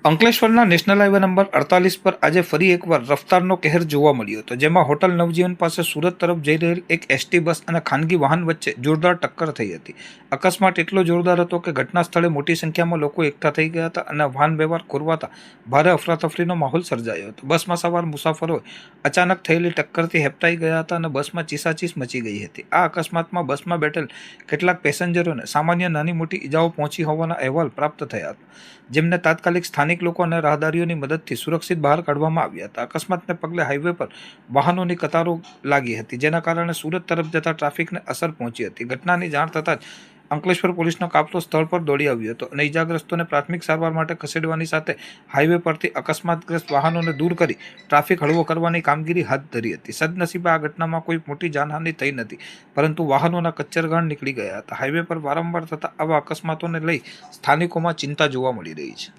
અંકલેશ્વરના national highway number 48 પર આજે ફરી એકવાર રફતારનો કહેર જોવા મળ્યો હતો, જેમાં હોટલ નવજીવન પાસે સુરત તરફ જઈ રહેલ એક એસટી બસ અને ખાનગી વાહન વચ્ચે જોરદાર ટક્કર થઈ હતી. અકસ્માત એટલો જોરદાર હતો કે ઘટના સ્થળે મોટી સંખ્યામાં લોકો એકઠા થઈ ગયા હતા અને વાહન વ્યવહાર ખોરવાતા ભારે અફરાતફરીનો માહોલ સર્જાયો હતો. બસમાં સવાર મુસાફરોએ અચાનક થયેલી ટક્કરથી હેબતાઈ ગયા હતા અને બસમાં ચીસાચીસ મચી ગઈ હતી. આ અકસ્માતમાં બસમાં બેઠેલ કેટલાક પેસેન્જરોને સામાન્ય નાની મોટી ઈજાઓ પહોંચી હોવાના અહેવાલ પ્રાપ્ત થયા હતા, જેમને તાત્કાલિક સ્થાનિક લોકો અને રાહદારીઓની મદદથી સુરક્ષિત બહાર કાઢવામાં આવ્યા હતા. અકસ્માતને પગલે હાઈવે પર વાહનોની કતારો લાગી હતી, જેના કારણે સુરત તરફ જતા ટ્રાફિકને અસર પહોંચી હતી. ઘટનાની જાણ થતાં જ અંકલેશ્વર પોલીસનો કાફલો સ્થળ પર દોડી આવ્યો હતો અને ઈજાગ્રસ્તોને પ્રાથમિક સારવાર માટે ખસેડવાની સાથે હાઈવે પરથી અકસ્માતગ્રસ્ત વાહનોને દૂર કરી ટ્રાફિક હળવો કરવાની કામગીરી હાથ ધરી હતી. સદનસીબે આ ઘટનામાં કોઈ મોટી જાનહાનિ થઈ નથી, પરંતુ વાહનોના કચ્ચરગાણ નીકળી ગયા હતા. હાઈવે પર વારંવાર થતા આવા અકસ્માતોને લઈ સ્થાનિકોમાં ચિંતા જોવા મળી રહી છે.